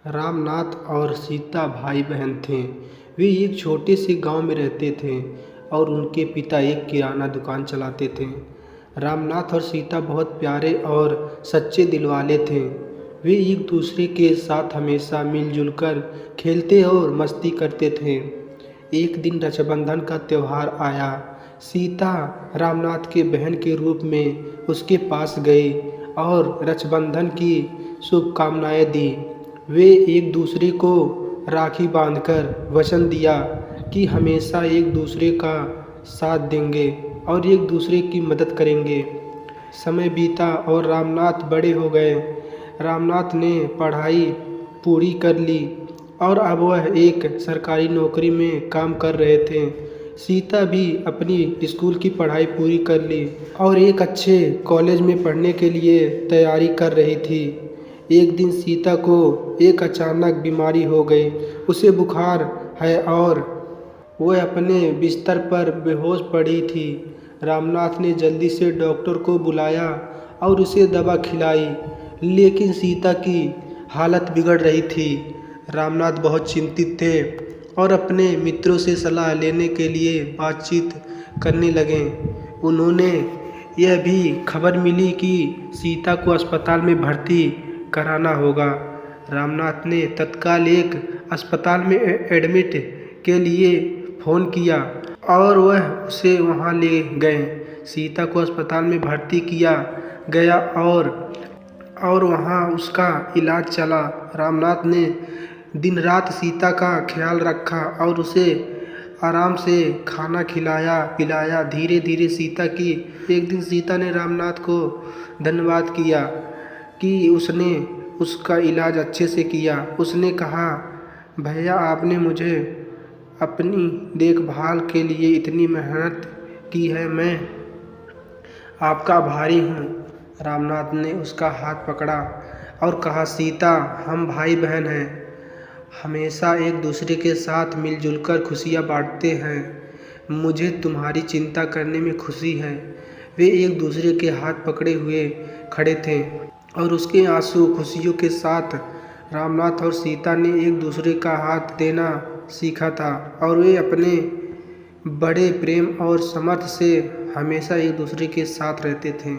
रामनाथ और सीता भाई बहन थे। वे एक छोटे से गांव में रहते थे और उनके पिता एक किराना दुकान चलाते थे। रामनाथ और सीता बहुत प्यारे और सच्चे दिल वाले थे। वे एक दूसरे के साथ हमेशा मिलजुल कर खेलते और मस्ती करते थे। एक दिन रक्षाबंधन का त्यौहार आया। सीता रामनाथ के बहन के रूप में उसके पास गई और रक्षाबंधन की शुभकामनाएं दी। वे एक दूसरे को राखी बांधकर वचन दिया कि हमेशा एक दूसरे का साथ देंगे और एक दूसरे की मदद करेंगे। समय बीता और रामनाथ बड़े हो गए। रामनाथ ने पढ़ाई पूरी कर ली और अब वह एक सरकारी नौकरी में काम कर रहे थे। सीता भी अपनी स्कूल की पढ़ाई पूरी कर ली और एक अच्छे कॉलेज में पढ़ने के लिए तैयारी कर रही थी। एक दिन सीता को एक अचानक बीमारी हो गई। उसे बुखार है और वह अपने बिस्तर पर बेहोश पड़ी थी। रामनाथ ने जल्दी से डॉक्टर को बुलाया और उसे दवा खिलाई, लेकिन सीता की हालत बिगड़ रही थी। रामनाथ बहुत चिंतित थे और अपने मित्रों से सलाह लेने के लिए बातचीत करने लगे। उन्होंने यह भी खबर मिली कि सीता को अस्पताल में भर्ती कराना होगा। रामनाथ ने तत्काल एक अस्पताल में एडमिट के लिए फ़ोन किया और वह उसे वहां ले गए। सीता को अस्पताल में भर्ती किया गया और वहां उसका इलाज चला। रामनाथ ने दिन रात सीता का ख्याल रखा और उसे आराम से खाना खिलाया पिलाया। धीरे धीरे एक दिन सीता ने रामनाथ को धन्यवाद किया कि उसने उसका इलाज अच्छे से किया। उसने कहा, भैया आपने मुझे अपनी देखभाल के लिए इतनी मेहनत की है, मैं आपका आभारी हूँ। रामनाथ ने उसका हाथ पकड़ा और कहा, सीता हम भाई बहन हैं, हमेशा एक दूसरे के साथ मिलजुल कर खुशियाँ बांटते हैं। मुझे तुम्हारी चिंता करने में खुशी है। वे एक दूसरे के हाथ पकड़े हुए खड़े थे और उसके आंसू खुशियों के साथ रामनाथ और सीता ने एक दूसरे का हाथ देना सीखा था और वे अपने बड़े प्रेम और समर्थ से हमेशा एक दूसरे के साथ रहते थे।